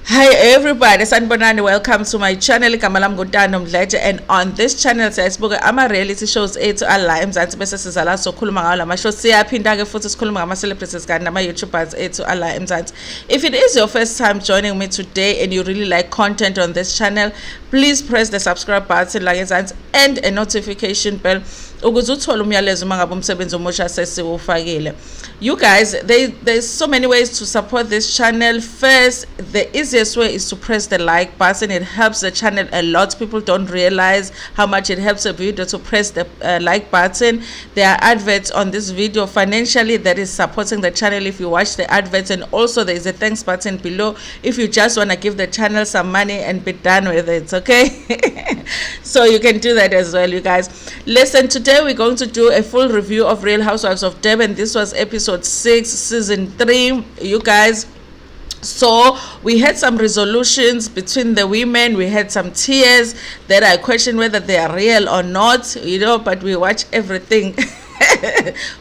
Hi everybody, sanibonani, welcome to my channel. Igama lami Mdletshe, and on this channel siyasibuka ama reality shows ethu ala eMzansi bese sizala sokhuluma ngawo lama shows. Siyaphinda ke futhi sikhuluma ngama celebrities kanye nama YouTubers ethu ala eMzansi. If it is your first time joining me today and you really like content on this channel, please press the subscribe button la eMzansi and a notification bell ukuze uthole umyalezo mangabe umsebenzi omusha sesiwufakile. You guys, there's so many ways to support this channel. First, the easiest way is to press the like button. It helps the channel a lot. People don't realize how much it helps a video to press the like button. There are adverts on this video financially that is supporting the channel if you watch the adverts, and also there is a thanks button below if you just want to give the channel some money and be done with it, okay? So you can do that as well, you guys. Listen, today we're going to do a full review of Real Housewives of Durban. This was episode 6 season 3, you guys. So we had some resolutions between the women. We had some tears that I question whether they are real or not, you know, but we watch everything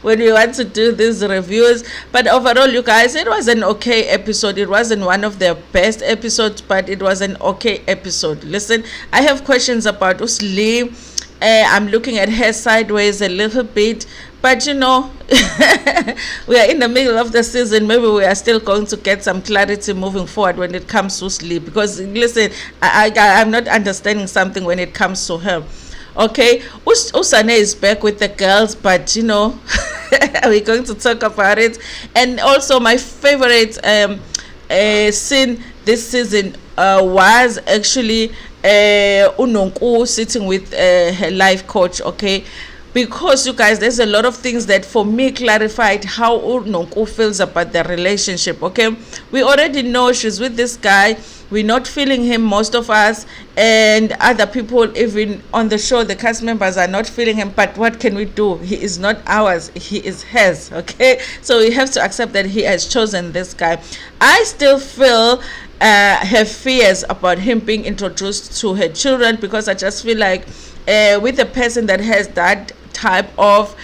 when we want to do these reviews. But overall, you guys, it was an okay episode. It wasn't one of their best episodes, but it was an okay episode. Listen, I have questions about Sleigh. I'm looking at her sideways a little bit, but you know, we are in the middle of the season. Maybe we are still going to get some clarity moving forward when it comes to Sleigh, because listen, I'm not understanding something when it comes to her. Okay, Sane is back with the girls, but you know, we're going to talk about it. And also my favorite scene this season was actually Noko sitting with her life coach, okay? Because you guys, there's a lot of things that for me clarified how Noko feels about the relationship, okay? We already know she's with this guy. We're not feeling him, most of us, and other people even on the show, the cast members are not feeling him. But what can we do? He is not ours, he is hers, okay? So we have to accept that he has chosen this guy. I still feel her fears about him being introduced to her children, because I just feel like with a person that has that type of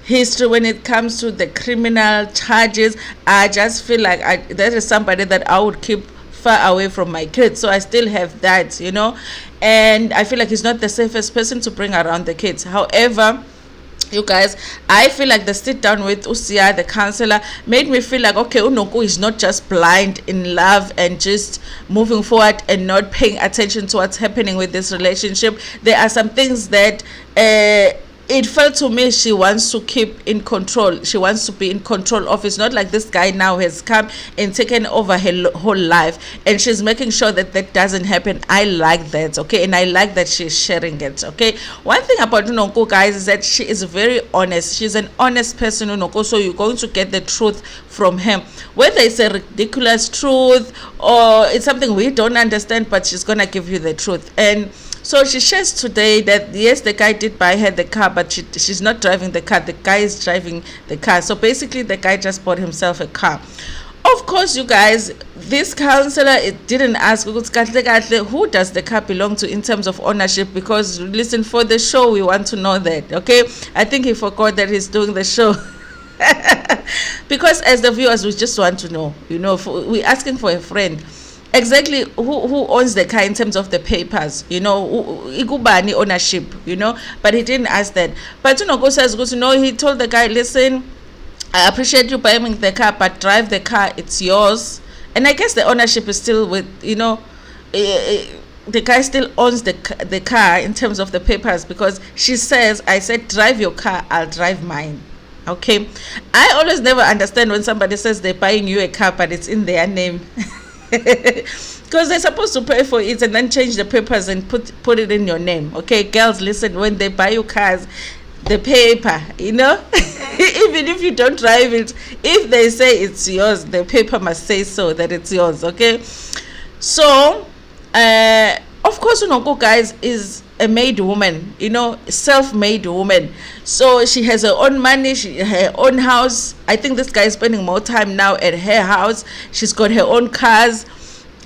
history when it comes to the criminal charges, I just feel like that is somebody that I would keep far away from my kids. So I still have that, you know, and I feel like he's not the safest person to bring around the kids. However, you guys, I feel like the sit down with Usia, the counselor, made me feel like, okay, Noko is not just blind in love and just moving forward and not paying attention to what's happening with this relationship. There are some things that it felt to me she wants to keep in control. She wants to be in control of. It's not like this guy now has come and taken over her whole life, and she's making sure that that doesn't happen. I like that, okay? And I like that she's sharing it, okay? One thing about Noko, guys, is that she is very honest. She's an honest person, Noko, so you're going to get the truth from him. Whether it's a ridiculous truth or it's something we don't understand, but she's going to give you the truth. And so she shares today that yes, the guy did buy her the car, but she's not driving the car. The guy is driving the car. So basically, the guy just bought himself a car. Of course, you guys, this counselor, it didn't ask who does the car belong to in terms of ownership, because listen, for the show, we want to know that, okay? I think he forgot that he's doing the show. Because as the viewers, we just want to know, you know, we're asking for a friend. Exactly who owns the car in terms of the papers, you know, igubani ownership, you know, but he didn't ask that. But Noko says, you know, he told the guy, listen, I appreciate you buying the car, but drive the car, it's yours. And I guess the ownership is still with, you know, the guy still owns the car in terms of the papers, because she says, I said, drive your car, I'll drive mine. Okay, I always never understand when somebody says they're buying you a car, but it's in their name. Because they're supposed to pay for it and then change the papers and put it in your name. Okay, girls, listen, when they buy you cars, the paper, you know, even if you don't drive it, if they say it's yours, the paper must say so, that it's yours, okay? So of course, Noko, guys, is a made woman, you know, self-made woman. So she has her own money, her own house. I think this guy is spending more time now at her house. She's got her own cars.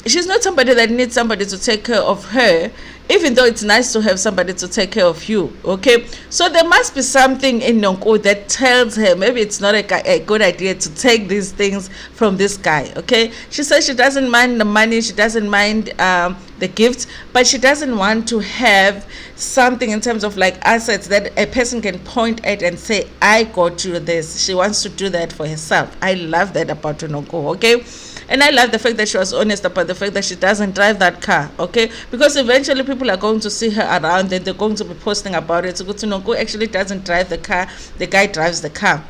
She's not somebody that needs somebody to take care of her even though it's nice to have somebody to take care of you, okay? So there must be something in Noko that tells her maybe it's not a good idea to take these things from this guy, okay? She says she doesn't mind the money, she doesn't mind the gifts, but she doesn't want to have something in terms of like assets that a person can point at and say, I got you this. She wants to do that for herself. I love that about Noko, okay? And I love the fact that she was honest about the fact that she doesn't drive that car, okay? Because eventually people are going to see her around and they're going to be posting about it. So Noko actually doesn't drive the car, the guy drives the car.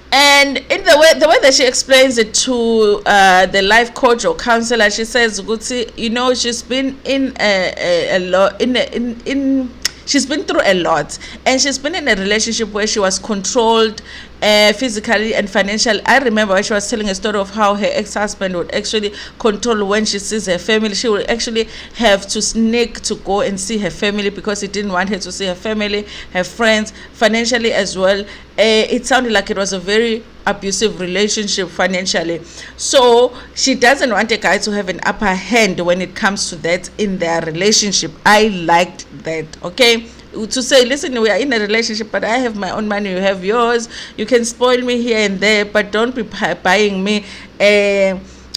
And in the way that she explains it to the life coach or counselor, she says, you know, she's been in a lot she's been through a lot, and she's been in a relationship where she was controlled physically and financially. I remember when she was telling a story of how her ex-husband would actually control when she sees her family. She would actually have to sneak to go and see her family because he didn't want her to see her family, her friends, financially as well. It sounded like it was a very abusive relationship financially. So she doesn't want a guy to have an upper hand when it comes to that in their relationship. I liked that, okay? To say, listen, we are in a relationship, but I have my own money, you have yours. You can spoil me here and there, but don't be buying me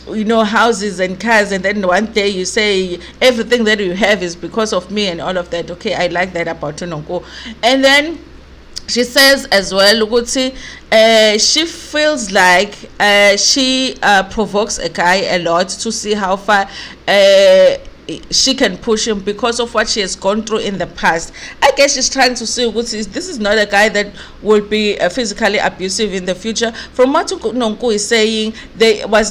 you know, houses and cars, and then one day you say everything that you have is because of me and all of that. Okay, I like that about Noko. And then she says as well, she feels like she provokes a guy a lot to see how far she can push him because of what she has gone through in the past. I guess she's trying to say this is not a guy that will be physically abusive in the future. From what Noko is saying, there's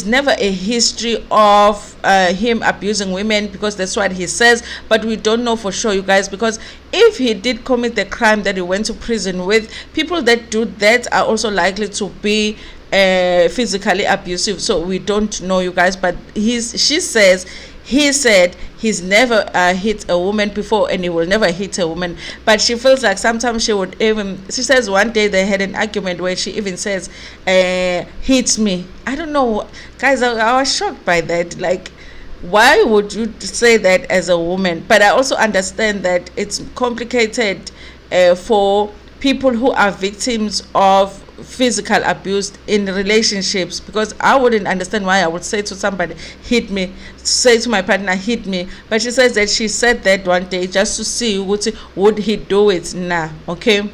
never a history of him abusing women, because that's what he says, but we don't know for sure, you guys, because if he did commit the crime that he went to prison with, people that do that are also likely to be physically abusive. So we don't know, you guys, but he said he's never hit a woman before, and he will never hit a woman. But she feels like sometimes she says one day they had an argument where she even says, hit me. I don't know, guys, I was shocked by that. Like, why would you say that as a woman? But I also understand that it's complicated for people who are victims of physical abuse in relationships, because I wouldn't understand why I would say to somebody, hit me, say to my partner, hit me. But she says that she said that one day just to see would he do it. Okay.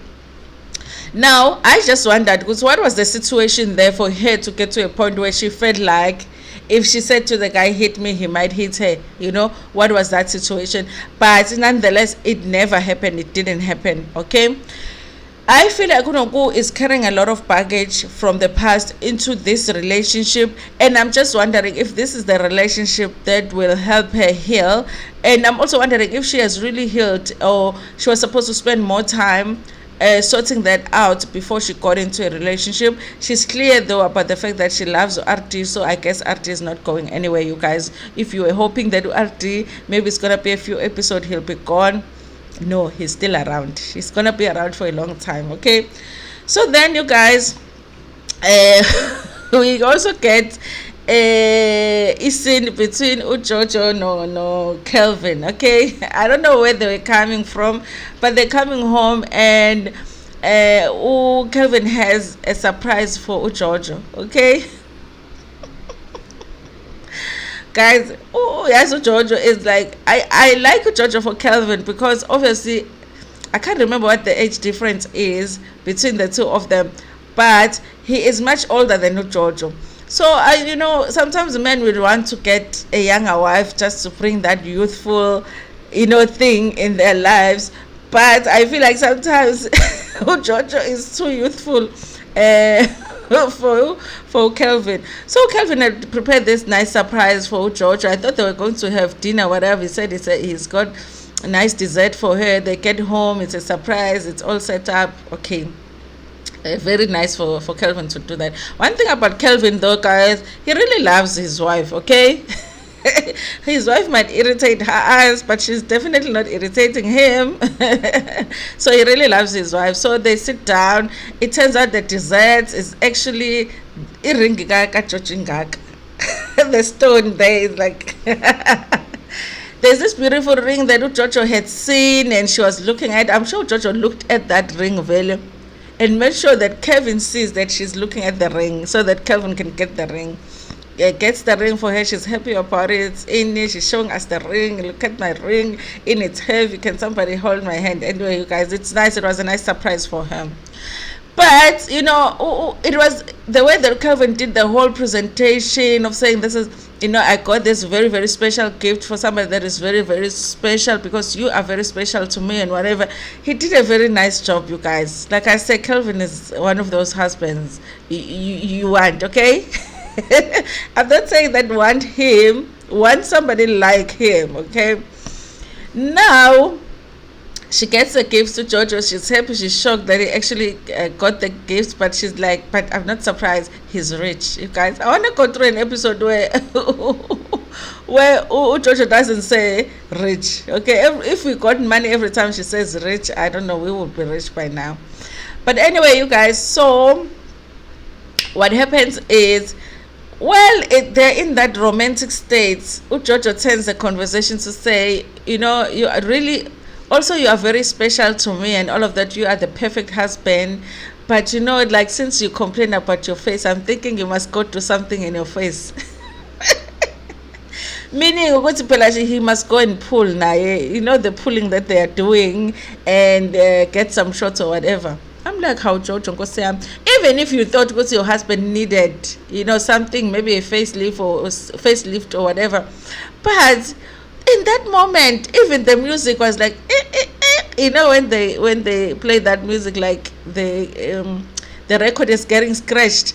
Now I just wondered, because what was the situation there for her to get to a point where she felt like if she said to the guy, hit me, he might hit her? You know, what was that situation? But nonetheless, it never happened. It didn't happen. Okay. I feel like Noko is carrying a lot of baggage from the past into this relationship, and I'm just wondering if this is the relationship that will help her heal. And I'm also wondering if she has really healed, or she was supposed to spend more time sorting that out before she got into a relationship. She's clear though about the fact that she loves RT, so I guess RT is not going anywhere, you guys. If you were hoping that RT maybe it's gonna be a few episodes, he'll be gone. No, he's still around. He's gonna be around for a long time. Okay, so then you guys, we also get a scene between Jojo no Kelvin. Okay, I don't know where they were coming from, but they're coming home, and Kelvin has a surprise for Jojo. Okay. Guys, yes, Jojo is like, I like Jojo for Kelvin, because obviously I can't remember what the age difference is between the two of them, but he is much older than Jojo. So you know, sometimes men would want to get a younger wife just to bring that youthful, you know, thing in their lives. But I feel like sometimes Jojo is too youthful for Kelvin. So Kelvin had prepared this nice surprise for Jojo. I thought they were going to have dinner, whatever. He said he's got a nice dessert for her. They get home, it's a surprise, it's all set up. Okay, very nice for Kelvin to do that. One thing about Kelvin though, guys, he really loves his wife. Okay. His wife might irritate her eyes, but she's definitely not irritating him. So he really loves his wife. So they sit down. It turns out the dessert is actually the stone there is like There's this beautiful ring that Jojo had seen and she was looking at. I'm sure Jojo looked at that ring value and made sure that Kelvin sees that she's looking at the ring so that Kelvin can get the ring. Gets the ring for her. She's happy about it. It's in it. She's showing us the ring. Look at my ring. In it's heavy. Can somebody hold my hand? Anyway, you guys, it's nice. It was a nice surprise for her. But it was the way that Kelvin did the whole presentation of saying, this is, I got this very, very special gift for somebody that is very, very special because you are very special to me and whatever. He did a very nice job, you guys. Like I said, Kelvin is one of those husbands you want, okay? I'm not saying that want somebody like him, okay? Now, she gets the gifts to Jojo. She's happy. She's shocked that he actually got the gifts. But she's like, but I'm not surprised. He's rich. You guys, I want to go through an episode where Jojo doesn't say rich. Okay, if we got money every time she says rich, I don't know. We would be rich by now. But anyway, you guys. So what happens is, they're in that romantic state. Jojo turns the conversation to say, you are really. Also, you are very special to me and all of that. You are the perfect husband. But, like, since you complain about your face, I'm thinking you must go do something in your face. Meaning, he must go and pull now. The pulling that they are doing and get some shots or whatever. I'm like, how Jojo go say, even if you thought your husband needed, something, maybe a facelift or whatever. But in that moment, even the music was like, when they play that music, like the record is getting scratched.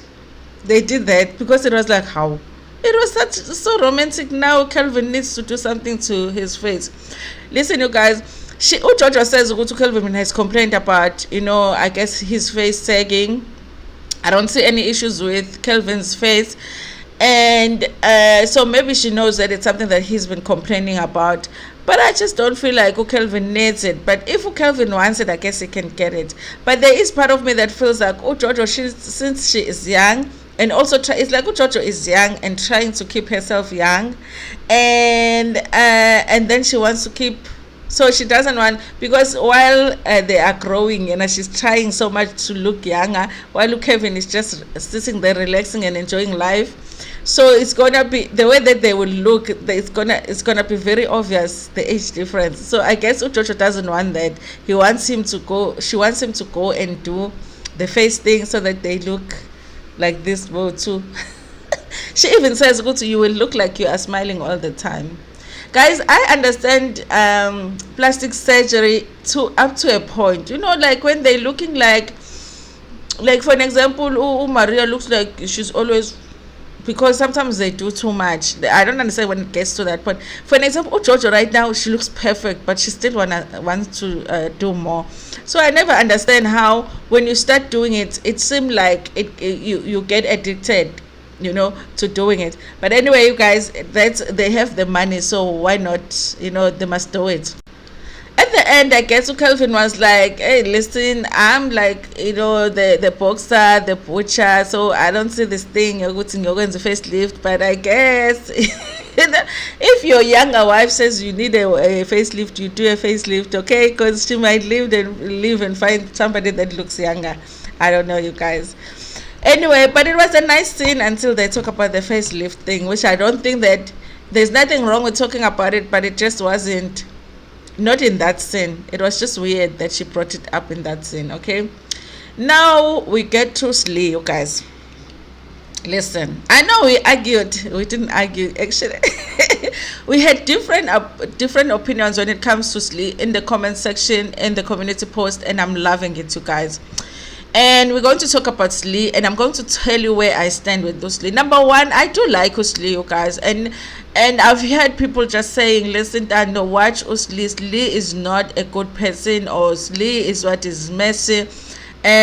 They did that because it was like, how? It was so romantic. Now Kelvin needs to do something to his face. Listen, you guys, Jojo says Kelvin has complained about, I guess his face sagging. I don't see any issues with Kelvin's face. And so maybe she knows that it's something that he's been complaining about. But I just don't feel like Kelvin needs it. But if Kelvin wants it, I guess he can get it. But there is part of me that feels like, Jojo, since she is young, and also it's like Jojo is young and trying to keep herself young. And then she wants to keep... So she doesn't want, because while they are growing and she's trying so much to look younger, while Kelvin is just sitting there relaxing and enjoying life. So it's gonna be the way that they will look. It's gonna be very obvious, the age difference. So I guess Jojo doesn't want that. She wants him to go and do the face thing so that they look like this too. She even says, you will look like you are smiling all the time. Guys, I understand plastic surgery up to a point. Like when they're looking like for an example, Maria looks like she's always, because sometimes they do too much. I don't understand when it gets to that point. For an example, Jojo right now, she looks perfect, but she still wants to do more. So I never understand how when you start doing it, it seems like you get addicted, to doing it. But anyway, you guys, they have the money, so why not? They must do it. At the end, I guess Kelvin was like, hey, listen, I'm like, the boxer, the butcher, so I don't see this thing, you're going to facelift, but I guess if your younger wife says you need a facelift, you do a facelift, okay? Because she might live and find somebody that looks younger. I don't know, you guys. Anyway, but it was a nice scene until they talk about the facelift thing, which I don't think that there's nothing wrong with talking about it, but it just wasn't, not in that scene. It was just weird that she brought it up in that scene, okay? Now we get to Sleigh, you guys. Listen, I know we argued. We didn't argue, actually. We had different opinions when it comes to Sleigh in the comment section, in the community post, and I'm loving it, you guys. And we're going to talk about Sleigh, and I'm going to tell you where I stand with those Sleigh. Number one, I do like Sleigh, you guys, and I've heard people just saying, listen, Ntando, watch Sleigh. Sleigh is not a good person, or Sleigh is what is messy.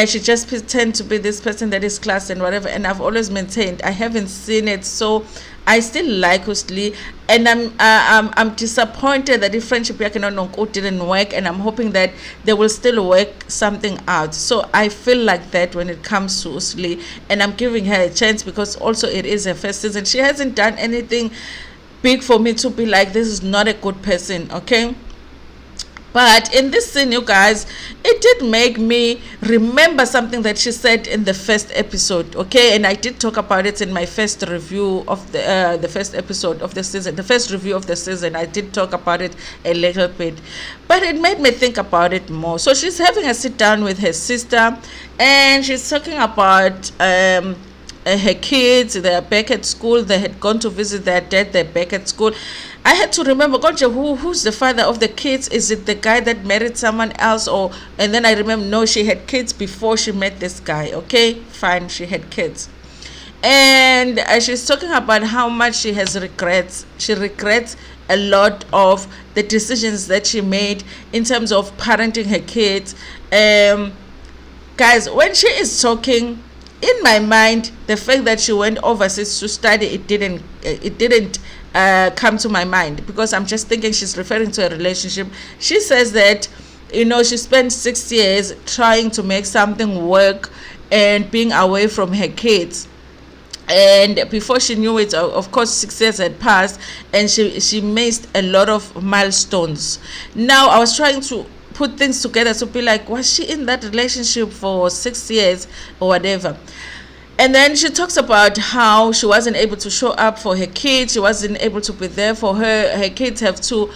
She just pretend to be this person that is class and whatever. And I've always maintained I haven't seen it, so I still like Sleigh, and I'm disappointed that the friendship Noko didn't work, and I'm hoping that they will still work something out. So I feel like that when it comes to Sleigh, and I'm giving her a chance because also it is her first season. She hasn't done anything big for me to be like, this is not a good person, okay? But in this scene, you guys, it did make me remember something that she said in the first episode, okay? And I did talk about it in my first review of the first episode of the season, the first review of the season. I did talk about it a little bit, but it made me think about it more. So she's having a sit down with her sister, and she's talking about her kids. They're back at school. They had gone to visit their dad. They're back at school. I had to remember, who's the father of the kids? Is it the guy that married someone else? And then I remember, no, she had kids before she met this guy. Okay, fine, she had kids. And she's talking about how much she has regrets. She regrets a lot of the decisions that she made in terms of parenting her kids. Guys, when she is talking, in my mind, the fact that she went overseas to study, it didn't come to my mind, because I'm just thinking she's referring to a relationship. She says that, she spent 6 years trying to make something work and being away from her kids. And before she knew it, of course, 6 years had passed, and she missed a lot of milestones. Now, I was trying to put things together to be like, was she in that relationship for 6 years or whatever? And then she talks about how she wasn't able to show up for her kids. She wasn't able to be there for her. Her kids have to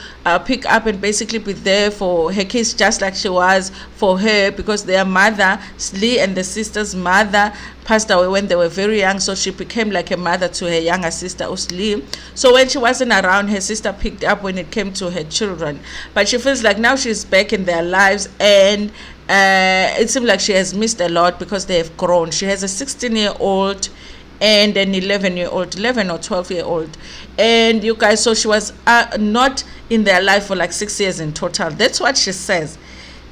pick up and basically be there for her kids, just like she was for her, because their mother, Sleigh, and the sister's mother passed away when they were very young. So she became like a mother to her younger sister, Sleigh. So when she wasn't around, her sister picked up when it came to her children. But she feels like now she's back in their lives, and it seems like she has missed a lot because they have grown. She has a 16-year-old and an 11-year-old, 11 or 12-year-old. And you guys, so she was not in their life for like 6 years in total. That's what she says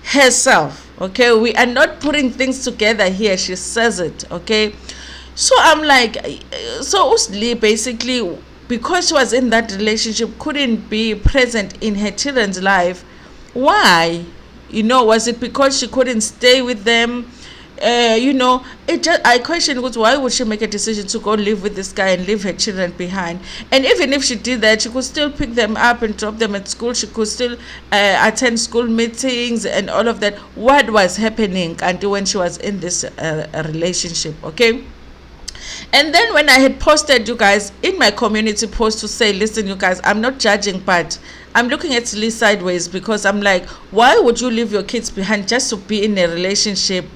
herself, okay? We are not putting things together here. She says it, okay? So I'm like, so Sleigh basically, because she was in that relationship, couldn't be present in her children's life. Why? Was it because she couldn't stay with them? I question, why would she make a decision to go live with this guy and leave her children behind? And even if she did that, she could still pick them up and drop them at school. She could still attend school meetings and all of that. What was happening until when she was in this relationship, okay? And then when I had posted, you guys, in my community post to say, listen, you guys, I'm not judging, but I'm looking at Sleigh sideways, because I'm like, why would you leave your kids behind just to be in a relationship,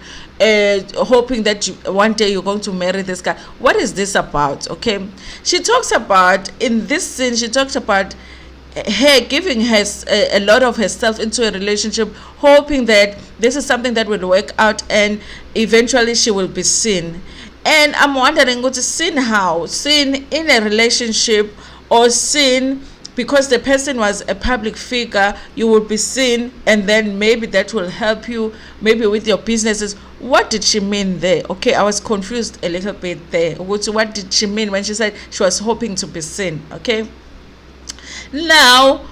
hoping that one day you're going to marry this guy? What is this about? Okay, she talks about, in this scene, she talks about her giving her a lot of herself into a relationship, hoping that this is something that will work out and eventually she will be seen. And I'm wondering, what is seen how? Seen in a relationship, or seen because the person was a public figure, you will be seen, and then maybe that will help you, maybe with your businesses. What did she mean there? Okay, I was confused a little bit there. What did she mean when she said she was hoping to be seen? Okay, now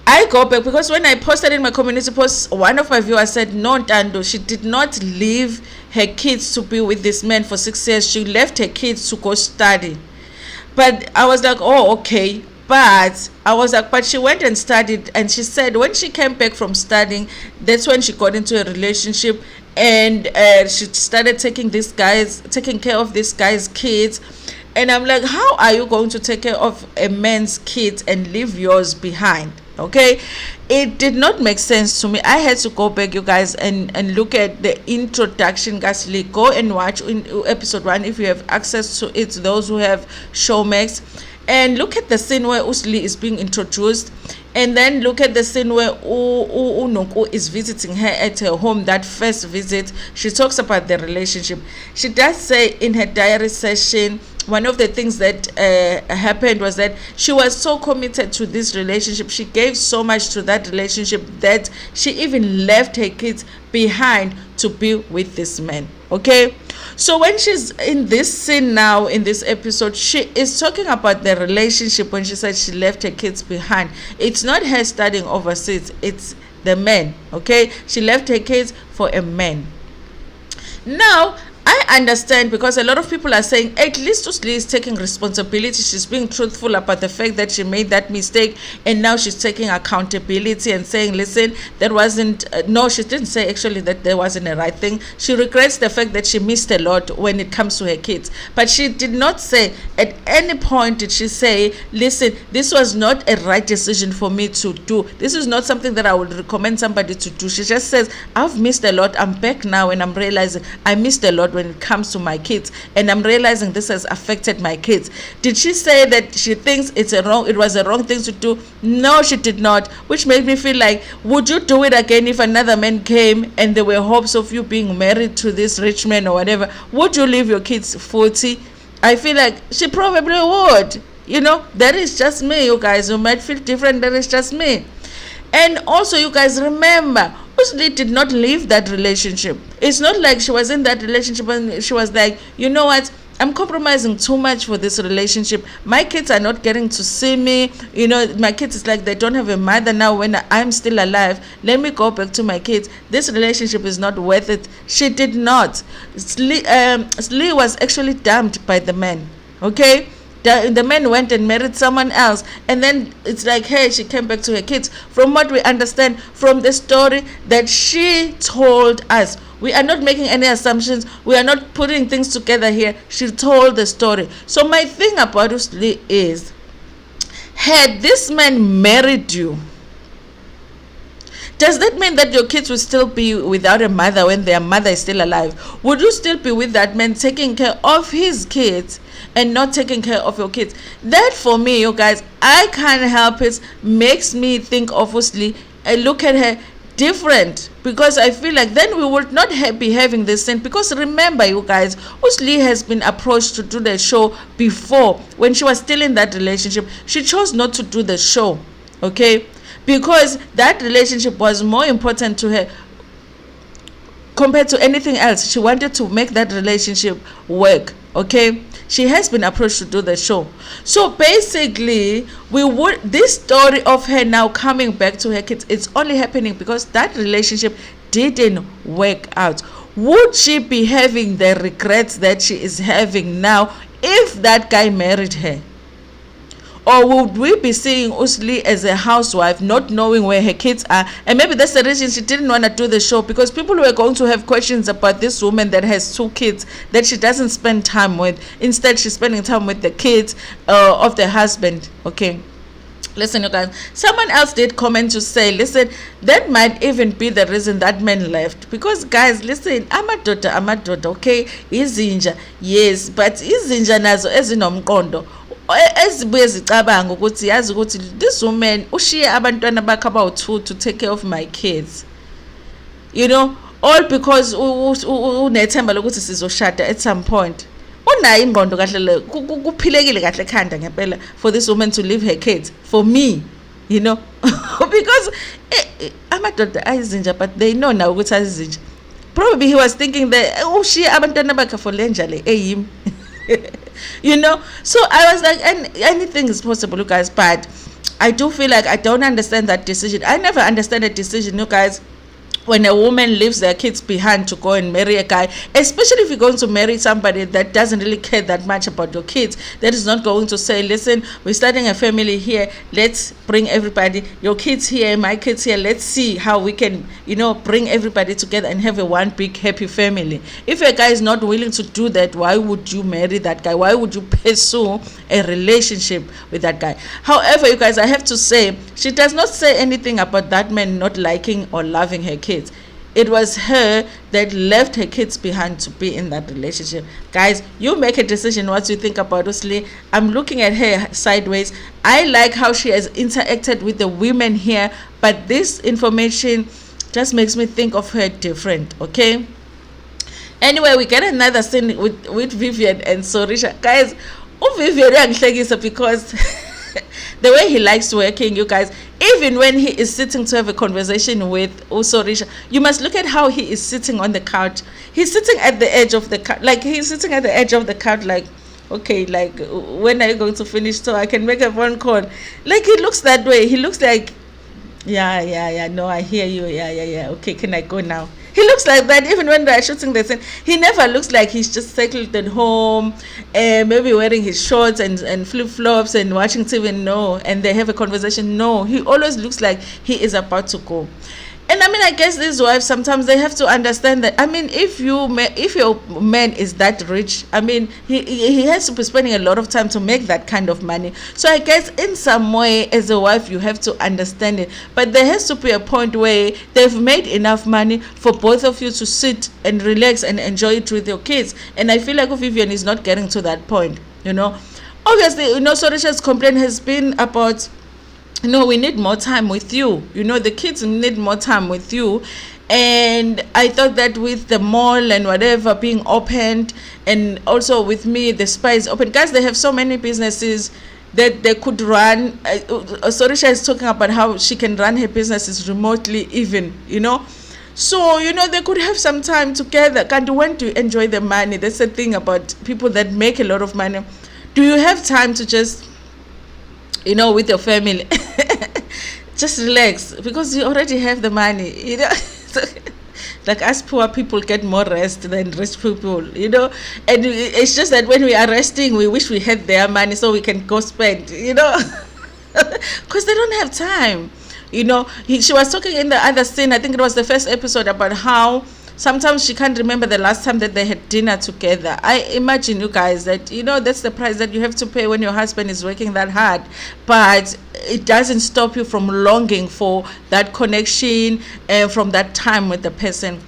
I go back, because when I posted in my community post, one of my viewers said, no, Ntando, she did not leave her kids to be with this man for 6 years. She left her kids to go study. But I was like, oh, okay. But I was like, but she went and studied, and she said when she came back from studying, that's when she got into a relationship, and she started taking care of this guy's kids. And I'm like, how are you going to take care of a man's kids and leave yours behind? Okay, it did not make sense to me. I had to go back, you guys, and look at the introduction. Guys, go and watch in episode 1 if you have access to it, those who have Showmax, and look at the scene where Sleigh is being introduced, and then look at the scene where Noko is visiting her at her home. That first visit, she talks about the relationship. She does say in her diary session, one of the things that happened was that she was so committed to this relationship. She gave so much to that relationship that she even left her kids behind to be with this man. Okay, so when she's in this scene now, in this episode, she is talking about the relationship. When she said she left her kids behind, it's not her studying overseas, it's the man. Okay, she left her kids for a man. Now I understand, because a lot of people are saying at least Sleigh is taking responsibility. She's being truthful about the fact that she made that mistake, and now she's taking accountability and saying, listen, that wasn't, no, she didn't say actually that there wasn't a right thing. She regrets the fact that she missed a lot when it comes to her kids. But she did not say, at any point did she say, listen, this was not a right decision for me to do. This is not something that I would recommend somebody to do. She just says, I've missed a lot. I'm back now and I'm realizing I missed a lot when it comes to my kids, and I'm realizing this has affected my kids. Did she say that she thinks it was a wrong thing to do? No, she did not, which made me feel like, would you do it again if another man came and there were hopes of you being married to this rich man or whatever? Would you leave your kids 40? I feel like she probably would. That is just me, you guys. You might feel different. That is just me. And also, you guys, remember, Sleigh did not leave that relationship. It's not like she was in that relationship and she was like, you know what, I'm compromising too much for this relationship. My kids are not getting to see me. My kids, is like they don't have a mother now when I'm still alive. Let me go back to my kids. This relationship is not worth it. She did not. Sleigh was actually dumped by the man. Okay? The man went and married someone else, and then it's like, hey, she came back to her kids. From what we understand from the story that she told us, we are not making any assumptions, we are not putting things together here. She told the story. So my thing about Sleigh is, had this man married you, does that mean that your kids will still be without a mother when their mother is still alive? Would you still be with that man taking care of his kids and not taking care of your kids? That, for me, you guys, I can't help it, makes me think of Sleigh and look at her different, because I feel like then we would not be having this thing. Because remember, you guys, Sleigh has been approached to do the show before. When she was still in that relationship, she chose not to do the show, okay, because that relationship was more important to her compared to anything else. She wanted to make that relationship work, okay. She has been approached to do the show. So basically, this story of her now coming back to her kids, it's only happening because that relationship didn't work out. Would she be having the regrets that she is having now if that guy married her? Or would we be seeing Sleigh as a housewife, not knowing where her kids are? And maybe that's the reason she didn't want to do the show, because people were going to have questions about this woman that has 2 kids that she doesn't spend time with. Instead, she's spending time with the kids of the husband. Okay. Listen, you guys, someone else did comment to say, listen, that might even be the reason that man left. Because, guys, listen, I'm a daughter, okay? Izinja, yes, but izinja nazo ezinomqondo. Ezibuye zicabanga ukuthi yazi ukuthi this woman ushiye abantwana bakhe abawu2 to take care of my kids, all because unethemba lokuthi sizoshada at some point. Unayo ingqondo kahle, kuphilekile kahle ekhanda ngempela for this woman to leave her kids for me, because amadoda ayizinja, but they know now ukuthi ayizinja. Probably he was thinking that ushiye abantwana bakhe for lenja le eyim. So I was like, anything is possible, you guys, but I do feel like I don't understand that decision. I never understand a decision, you guys, when a woman leaves their kids behind to go and marry a guy, especially if you're going to marry somebody that doesn't really care that much about your kids, that is not going to say, listen, we're starting a family here, let's bring everybody, your kids here, my kids here, let's see how we can, bring everybody together and have a one big happy family. If a guy is not willing to do that, why would you marry that guy? Why would you pursue a relationship with that guy? However, you guys, I have to say, she does not say anything about that man not liking or loving her kids. It was her that left her kids behind to be in that relationship. Guys, you make a decision what you think about Sleigh. I'm looking at her sideways. I like how she has interacted with the women here, but this information just makes me think of her different, okay? Anyway, we get another scene with Vivian and Sorisha. Guys, Vivian uyangihlekisa because the way he likes working, you guys, even when he is sitting to have a conversation with Sorisha, you must look at how he is sitting on the couch. He's sitting at the edge of the couch, like, okay, like, when are you going to finish so I can make a phone call? Like, he looks that way. He looks like, yeah, no, I hear you, yeah, okay, can I go now? He looks like that even when they're shooting the scene. He never looks like he's just settled at home, maybe wearing his shorts and flip-flops and watching TV. No, and they have a conversation. No, he always looks like he is about to go. And I mean, I guess these wives sometimes they have to understand that. I mean, if your man is that rich, I mean, he has to be spending a lot of time to make that kind of money. So I guess in some way, as a wife, you have to understand it. But there has to be a point where they've made enough money for both of you to sit and relax and enjoy it with your kids. And I feel like Vivian is not getting to that point. Obviously, Sorisha's complaint has been about, we need more time with you. The kids need more time with you. And I thought that with the mall and whatever being opened, and also with me, the spa is open. Guys, they have so many businesses that they could run. Sorisha is talking about how she can run her businesses remotely even, So, they could have some time together. And when to enjoy the money? That's the thing about people that make a lot of money. Do you have time to just with your family? Just relax, because you already have the money. Like us poor people get more rest than rich people. And it's just that when we are resting, we wish we had their money so we can go spend. Because they don't have time. She was talking in the other scene, I think it was the first episode, about how sometimes she can't remember the last time that they had dinner together. I imagine, you guys, that, that's the price that you have to pay when your husband is working that hard. But it doesn't stop you from longing for that connection and from that time with the person.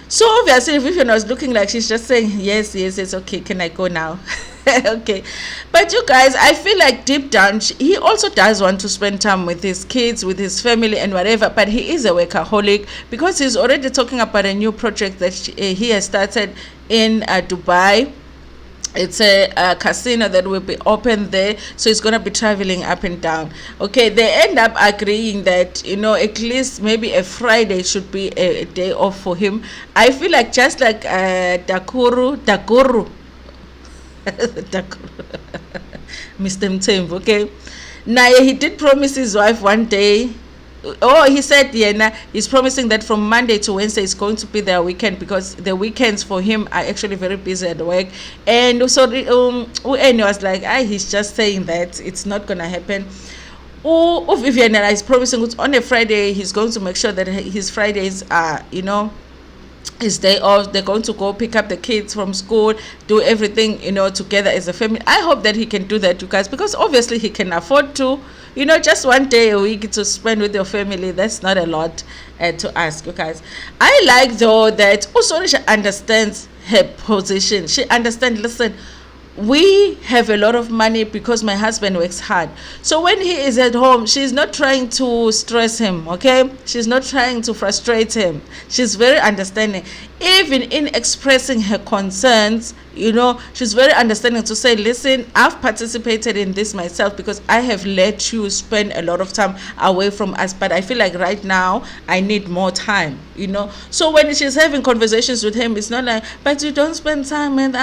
So obviously, Vivian was looking like she's just saying, yes, okay, can I go now? Okay. But you guys, I feel like deep down, he also does want to spend time with his kids, with his family and whatever, but he is a workaholic, because he's already talking about a new project that he has started in Dubai. It's a casino that will be open there, so he's going to be traveling up and down. Okay, they end up agreeing that, at least maybe a Friday should be a day off for him. I feel like just like Dakuru Mr. Mtembu, okay. Now he did promise his wife one day. He said, he's promising that from Monday to Wednesday is going to be their weekend, because the weekends for him are actually very busy at work. And so Eni was like, he's just saying that it's not gonna happen. Vivian is promising on a Friday he's going to make sure that his Fridays are, his day off. They're going to go pick up the kids from school, do everything, together as a family. I hope that he can do that, you guys, because obviously he can afford to. Just one day a week to spend with your family, that's not a lot to ask, you guys. I like, though, that Sorisha understands her position. She understands, listen, we have a lot of money because my husband works hard. So when he is at home, she's not trying to stress him, okay? She's not trying to frustrate him. She's very understanding. Even in expressing her concerns, she's very understanding to say, listen, I've participated in this myself because I have let you spend a lot of time away from us, but I feel like right now I need more time, So when she's having conversations with him, it's not like, but you don't spend time and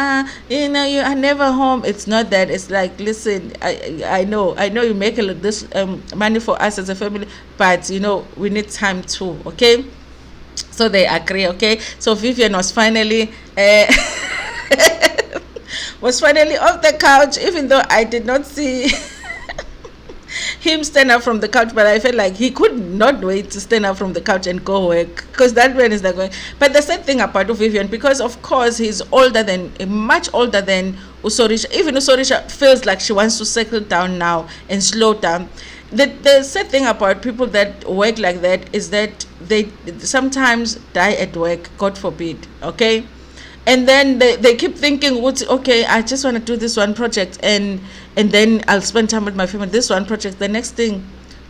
you are never home. It's not that. It's like, listen, I know you make this money for us as a family, but we need time too, okay? So they agree, okay? So Vivian was finally off the couch, even though I did not see him stand up from the couch, but I felt like he could not wait to stand up from the couch and go work, because that man is not going. But the same thing about Vivian, because of course he's much older than Usorisha. Even Usorisha feels like she wants to settle down now and slow down. The sad thing about people that work like that is that they sometimes die at work, God forbid, okay? And then they keep thinking, okay, I just want to do this one project and then I'll spend time with my family. This one project, the next thing,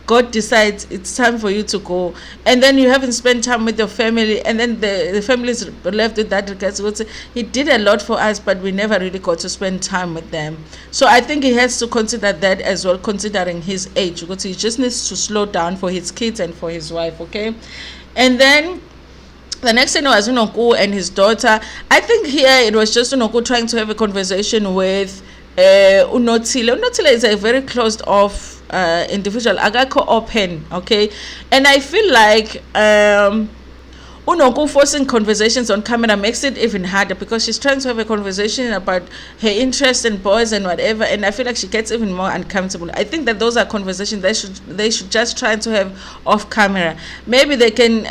God decides it's time for you to go, and then you haven't spent time with your family, and then the family is left with that regret. So he did a lot for us, but we never really got to spend time with them. So I think he has to consider that as well, considering his age, because he just needs to slow down for his kids and for his wife, okay? And then the next thing was Noko and his daughter. I think here it was just Noko trying to have a conversation with Unothile. Unothile is a very closed off individual, agako open, okay? And I feel like Noko forcing conversations on camera makes it even harder because she's trying to have a conversation about her interest in boys and whatever, and I feel like she gets even more uncomfortable. I think that those are conversations they should just try to have off camera. Maybe they can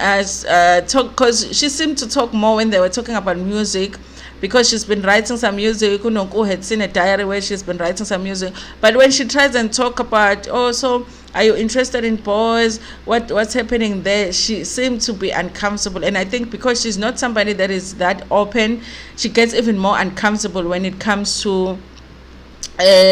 talk, because she seemed to talk more when they were talking about music, because she's been writing some music. Noko had seen a diary where she's been writing some music, but when she tries and talk about, so are you interested in boys, what's happening there, she seemed to be uncomfortable. And I think because she's not somebody that is that open, she gets even more uncomfortable when it comes to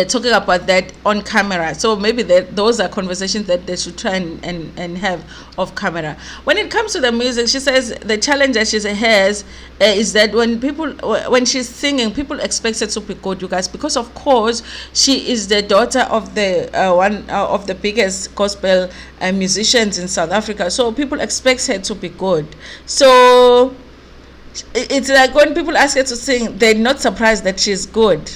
talking about that on camera. So maybe those are conversations that they should try and have off camera. When it comes to the music, she says the challenge that she has is that when she's singing, people expect her to be good, you guys, because of course she is the daughter of the one of the biggest gospel musicians in South Africa, so people expect her to be good. So it's like when people ask her to sing, they're not surprised that she's good.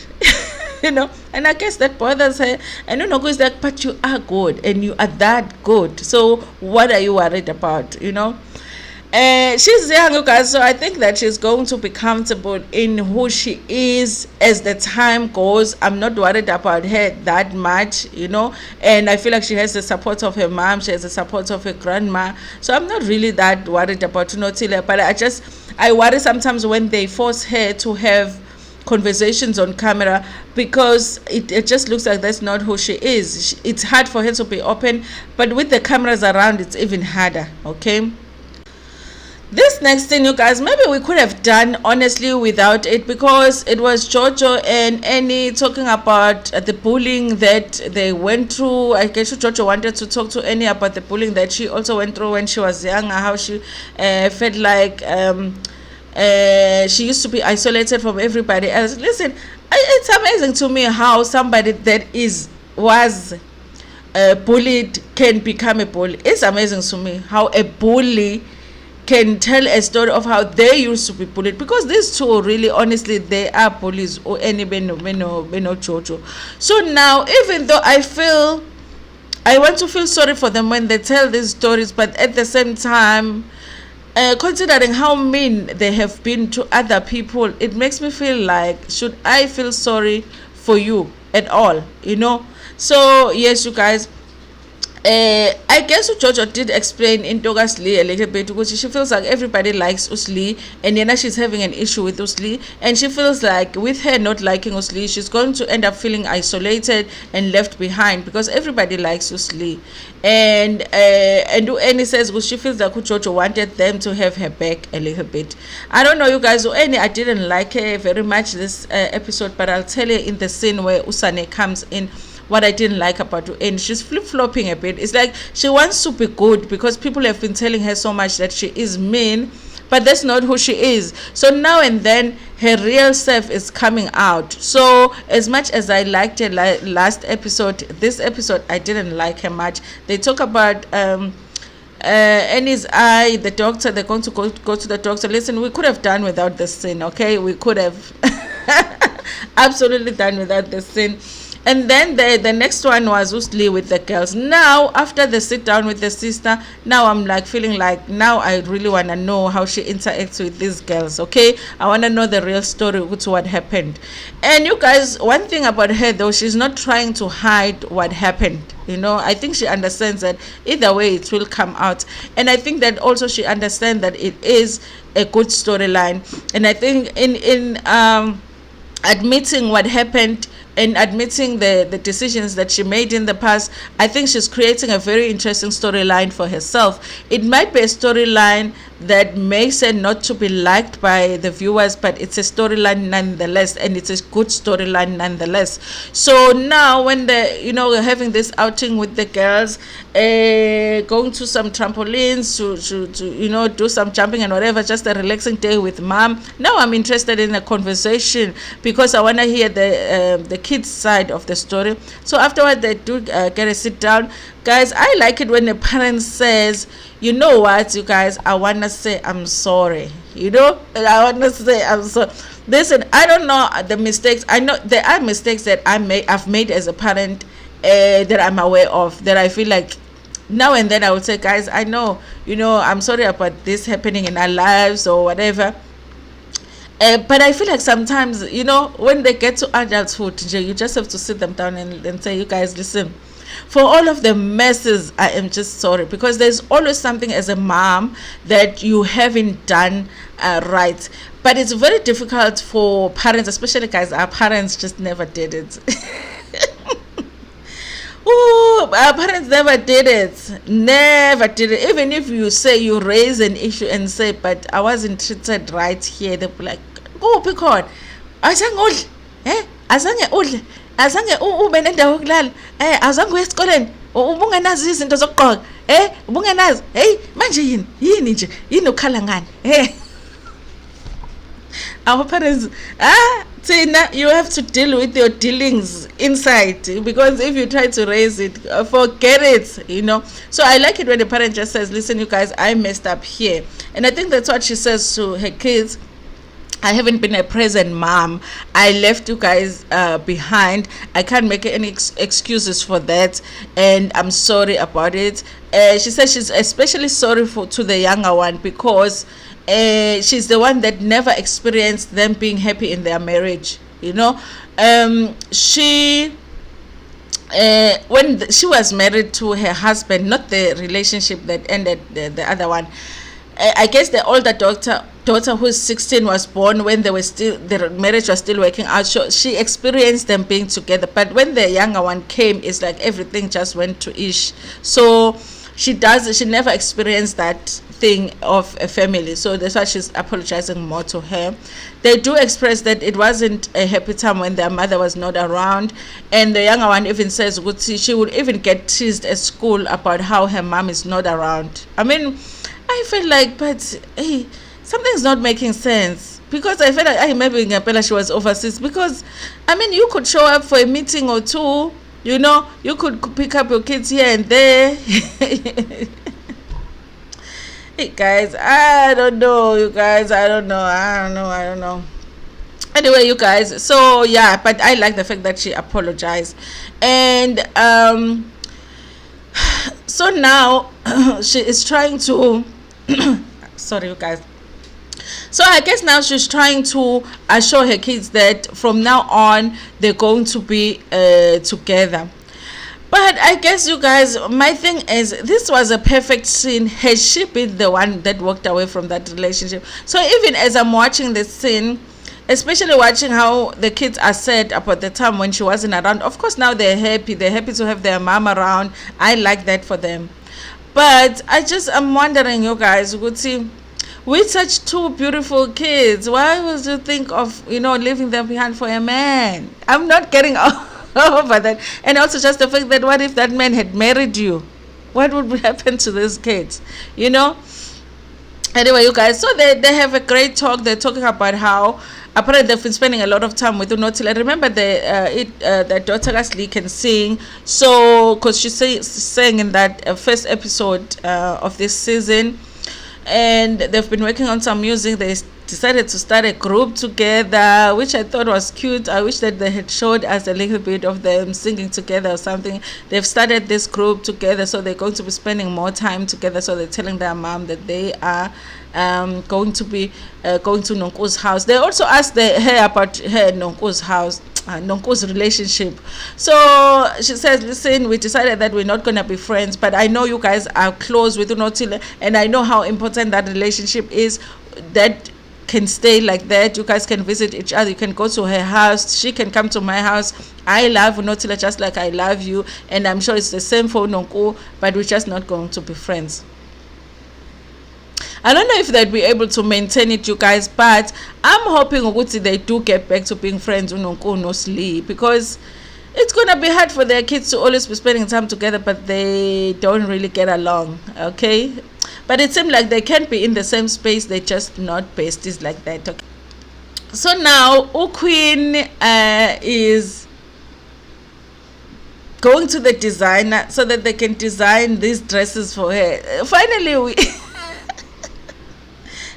And I guess that bothers her. And Noko is like, but you are good and you are that good, so what are you worried about? She's young, you guys, so I think that she's going to be comfortable in who she is as the time goes. I'm not worried about her that much, and I feel like she has the support of her mom, she has the support of her grandma, so I'm not really that worried about Notile. But I worry sometimes when they force her to have conversations on camera, because it just looks like that's not who she is. It's hard for her to be open, but with the cameras around, it's even harder. Okay, this next thing, you guys, maybe we could have done honestly without it, because it was Jojo and Annie talking about the bullying that they went through. I guess Jojo wanted to talk to Annie about the bullying that she also went through when she was younger, how she felt like she used to be isolated from everybody else. Listen, it's amazing to me how somebody that was bullied can become a bully. It's amazing to me how a bully can tell a story of how they used to be bullied, because these two really honestly, they are bullies, or any Beno Jojo. So now, even though I want to feel sorry for them when they tell these stories, but at the same time, considering how mean they have been to other people, it makes me feel like, should I feel sorry for you at all? So yes, you guys, I guess Jojo did explain in Sleigh a little bit, because she feels like everybody likes Sleigh, and now she's having an issue with Sleigh, and she feels like with her not liking Sleigh, she's going to end up feeling isolated and left behind, because everybody likes Sleigh. And Annie says she feels like Jojo wanted them to have her back a little bit. I don't know, you guys, Annie, I didn't like her very much this episode, but I'll tell you in the scene where Usane comes in what I didn't like about her. And she's flip-flopping a bit. It's like she wants to be good, because people have been telling her so much that she is mean, but that's not who she is. So now and then her real self is coming out. So as much as I liked her last episode, this episode I didn't like her much. They talk about Annie's eye, the doctor. They're going to go to the doctor. Listen, we could have done without this scene, okay? We could have absolutely done without this scene. And then the next one was Sleigh with the girls. Now, after the sit down with the sister, now I'm like feeling like, now I really want to know how she interacts with these girls, okay? I want to know the real story to what happened. And you guys, one thing about her though, she's not trying to hide what happened. I think she understands that either way it will come out. And I think that also she understands that it is a good storyline. And I think in admitting what happened, and admitting the decisions that she made in the past, I think she's creating a very interesting storyline for herself. It might be a storyline that makes her not to be liked by the viewers, but it's a storyline nonetheless, and it's a good storyline nonetheless. So now when we're having this outing with the girls, going to some trampolines to do some jumping and whatever, just a relaxing day with mom. Now I'm interested in a conversation, because I want to hear the kids side of the story. So afterward they do get a sit down. Guys, I like it when a parent says, you know what, you guys, I want to say I'm sorry. I want to say I'm sorry. Listen, I don't know the mistakes. I know there are mistakes that I've made as a parent, that I'm aware of, that I feel like now and then I would say, guys, I know, I'm sorry about this happening in our lives or whatever. But I feel like sometimes, when they get to adulthood, you just have to sit them down and say, you guys, listen, for all of the messes, I am just sorry, because there's always something as a mom that you haven't done right. But it's very difficult for parents, especially guys, our parents just never did it. Ooh, our parents never did it. Never did it. Even if you say you raise an issue and say, but I wasn't treated right here, they'll be like, oh, because azange udle, azange ube nendawo yokulala, azange uye esikoleni, ubungenazi izinto zokugqoka, ubungenazi, hey manje yini nje, yini ukhala ngani, our parents, Tina, you have to deal with your dealings inside, because if you try to raise it, forget it, So I like it when the parent just says, listen, you guys, I messed up here. And I think that's what she says to her kids. I haven't been a present mom. I left you guys behind. I can't make any excuses for that, and I'm sorry about it. She says she's especially sorry to the younger one, because she's the one that never experienced them being happy in their marriage. She when she was married to her husband, not the relationship that ended, the other one. I guess the older daughter who's 16 was born when they were still, the marriage was still working out. So she experienced them being together. But when the younger one came, it's like everything just went to ish. So she never experienced that thing of a family. So that's why she's apologizing more to her. They do express that it wasn't a happy time when their mother was not around. And the younger one even says she would even get teased at school about how her mom is not around. I mean, I feel like, but hey, something's not making sense, because I feel like maybe Ngapela, she was overseas, because I mean, you could show up for a meeting or two, you could pick up your kids here and there. Hey guys, I don't know, you guys, I don't know. Anyway, you guys, so yeah, but I like the fact that she apologized. And so now she is trying to sorry, you guys. So I guess now she's trying to assure her kids that from now on they're going to be together. But I guess, you guys, my thing is, this was a perfect scene. Has she been the one that walked away from that relationship? So even as I'm watching this scene, especially watching how the kids are sad about the time when she wasn't around, of course now they're happy to have their mom around. I like that for them. But I'm wondering, you guys, with such two beautiful kids, why would you think of leaving them behind for a man? I'm not getting over that. And also just the fact that, what if that man had married you? What would happen to these kids? Anyway, you guys, so they have a great talk. They're talking about how apparently they've been spending a lot of time with Unotile. Remember the daughter Sleigh can sing, so because she sang in that first episode of this season, and they've been working on some music. They decided to start a group together, which I thought was cute. I wish that they had showed us a little bit of them singing together or something. They've started this group together, so they're going to be spending more time together. So they're telling their mom that they are going to be going to Noko's house. They also asked her about her Noko's house, Noko's relationship. So she says, listen, we decided that we're not going to be friends, but I know you guys are close with Unotile, and I know how important that relationship is, that can stay like that. You guys can visit each other. You can go to her house, she can come to my house. I love Unotile just like I love you, and I'm sure it's the same for Noko, but we're just not going to be friends. I don't know if they'd be able to maintain it, you guys, but I'm hoping they do get back to being friends with Noko no Sleigh, because it's gonna be hard for their kids to always be spending time together, but they don't really get along. Okay, but it seems like they can be in the same space, they're just not besties like that. Okay. So now Queen is going to the designer so that they can design these dresses for her. Finally, we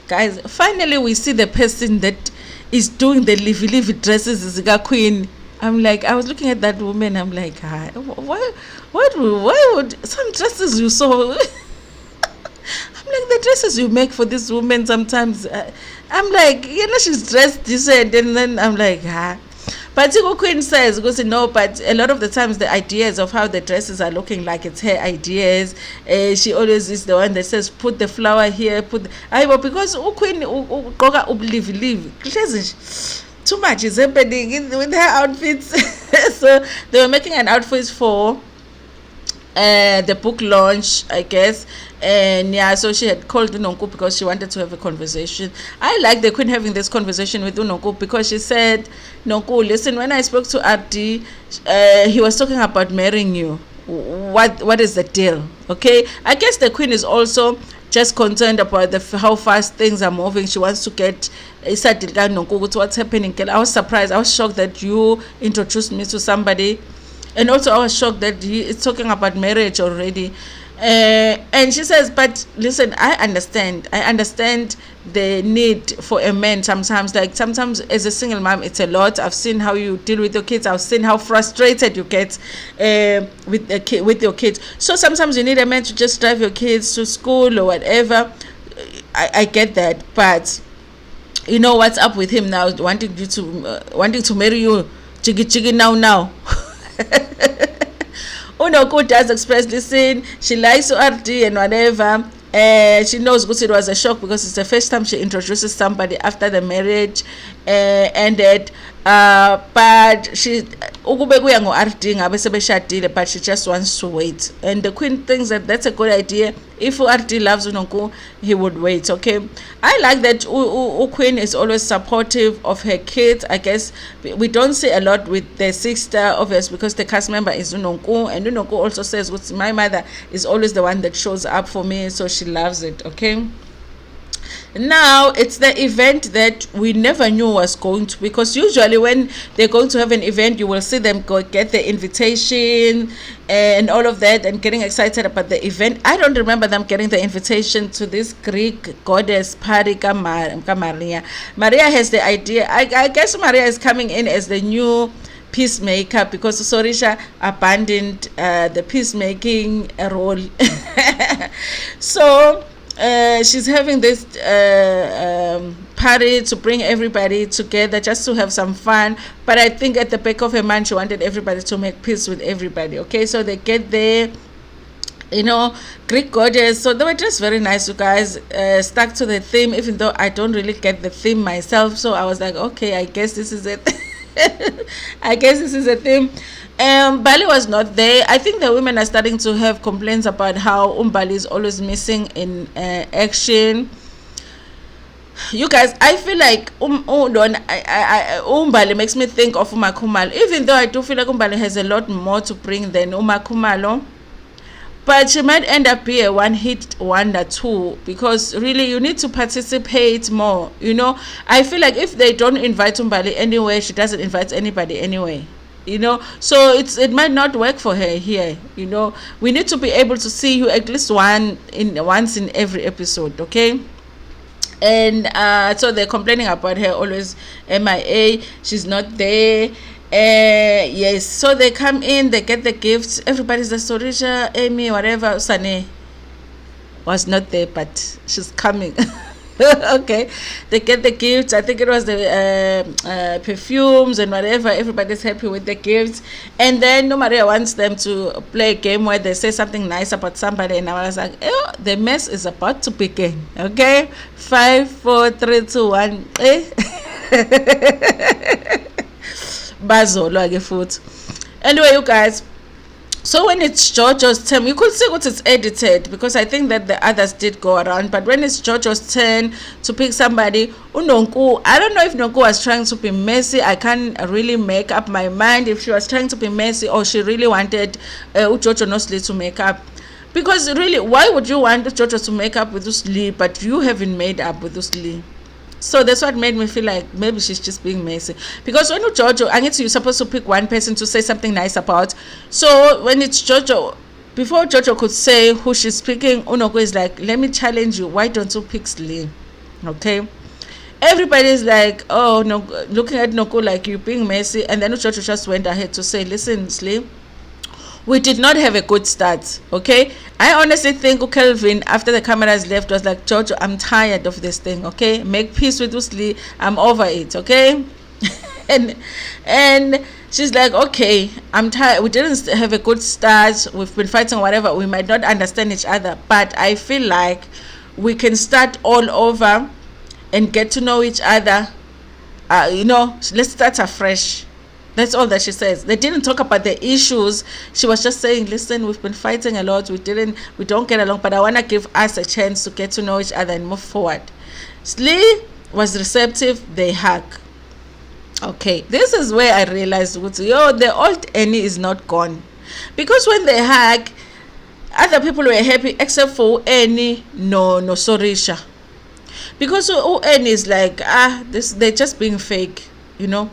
guys, finally we see the person that is doing the livy dresses is Queen. I'm like, I was looking at that woman. I'm like, hi, why would some dresses you saw? I'm like, the dresses you make for this woman sometimes. I'm like, she's dressed decent, and then I'm like, ah. But Tigo Queen says, because no, but a lot of the times the ideas of how the dresses are looking like, it's her ideas. She always is the one that says, put the flower here, because Queen leave. Too much is happening with her outfits. So they were making an outfit for the book launch, I guess. And yeah, so she had called Noko because she wanted to have a conversation. I like the Queen having this conversation with Noko because she said, Noko, listen, when I spoke to RD, he was talking about marrying you. What is the deal? Okay, I guess the Queen is also just concerned about how fast things are moving. She wants to get what's happening. I was surprised. I was shocked that you introduced me to somebody, and also I was shocked that he is talking about marriage already. And she says, but listen, I understand the need for a man sometimes. Like sometimes as a single mom, it's a lot. I've seen how you deal with your kids. I've seen how frustrated you get with your kids. So sometimes you need a man to just drive your kids to school or whatever. I get that, but you know what's up with him now, wanting to marry you, chigi now. Noko does express, listen, she likes to RD and whatever. She knows it was a shock because it's the first time she introduces somebody after the marriage ended. But she but she just wants to wait. And the Queen thinks that that's a good idea. If RD loves Noko, he would wait. Okay, I like that Queen is always supportive of her kids. I guess we don't see a lot with the sister, obviously, because the cast member is Noko, and Noko also says, my mother is always the one that shows up for me, so she loves it. Okay, now it's the event that we never knew was going to, because usually when they're going to have an event, you will see them go get the invitation and all of that and getting excited about the event. I don't remember them getting the invitation to this Greek goddess party. Maria has the idea. I guess Maria is coming in as the new peacemaker because Sorisha abandoned the peacemaking role. So she's having this party to bring everybody together just to have some fun, but I think at the back of her mind she wanted everybody to make peace with everybody. Okay, so they get there, Greek goddess, so they were just very nice, you guys. Stuck to the theme, even though I don't really get the theme myself, so I was like, okay, I guess this is it. I guess this is a theme. Bali was not there. I think the women are starting to have complaints about how Bali is always missing in action. You guys, I feel like Bali makes me think of Umakumalo, even though I do feel like Bali has a lot more to bring than Umakumalo. But she might end up being a one-hit wonder too, because really you need to participate more. I feel like if they don't invite Umbali anyway, she doesn't invite anybody anyway. So it might not work for her here. We need to be able to see you at least once in every episode, okay? And so they're complaining about her always MIA. She's not there. Yes, so they come in, they get the gifts. Everybody's like, Sorisha, Amy, whatever. Sane was not there, but she's coming. Okay, they get the gifts. I think it was the perfumes and whatever. Everybody's happy with the gifts, and then Maria wants them to play a game where they say something nice about somebody, and I was like, oh, the mess is about to begin. Okay, 5, 4, 3, 2, 1. Anyway, you guys, so when it's Jojo's turn, you could see what it's edited, because I think that the others did go around, but when it's Jojo's turn to pick somebody, Noko, I don't know if Noko was trying to be messy. I can't really make up my mind if she was trying to be messy or she really wanted Jojo Nosli to make up. Because really, why would you want Jojo to make up with Sleigh, but you haven't made up with Sleigh? So that's what made me feel like maybe she's just being messy. Because when Jojo, I guess you're supposed to pick one person to say something nice about. So when it's Jojo, before Jojo could say who she's picking, Noko is like, let me challenge you. Why don't you pick Sleigh? Okay. Everybody's like, oh no, looking at Noko like you being messy, and then Jojo just went ahead to say, listen, Sleigh, we did not have a good start, okay? I honestly think Kelvin, after the cameras left, was like, Jojo, I'm tired of this thing, okay? Make peace with Sleigh, I'm over it, okay? and she's like, okay, I'm tired, we didn't have a good start, we've been fighting, whatever, we might not understand each other, but I feel like we can start all over and get to know each other. Let's start afresh. That's all that she says. They didn't talk about the issues. She was just saying, listen, we've been fighting a lot, we don't get along, but I want to give us a chance to get to know each other and move forward. Sleigh was receptive. They hug. Okay, this is where I realized, the old Annie is not gone, because when they hug, other people were happy except for Annie, no Sorisha, because Annie is like, they're just being fake, and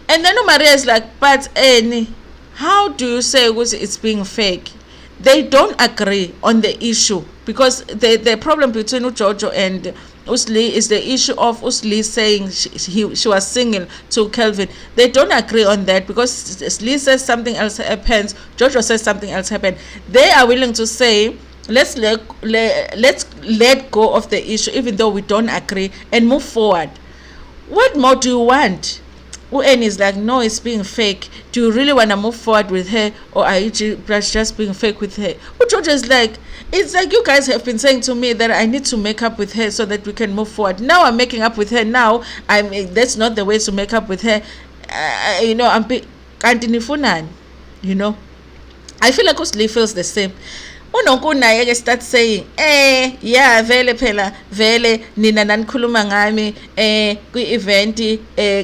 then Maria is like, but Annie, how do you say it's being fake? They don't agree on the issue, because the problem between Jojo and Sleigh is the issue of Sleigh saying she was singing to Kelvin. They don't agree on that, because Sleigh says something else happens, Jojo says something else happened. They are willing to say, let's let go of the issue, even though we don't agree, and move forward. What more do you want? Annie is like, no, it's being fake. Do you really want to move forward with her, or are you just being fake with her? Jojo is like, it's like you guys have been saying to me that I need to make up with her so that we can move forward. Now I'm making up with her. Now that's not the way to make up with her. I'm kanti, I feel like Sleigh feels the same. Unonko naye ke start saying, yeah, vele phela, vele nina nanikhuluma ngami kwi event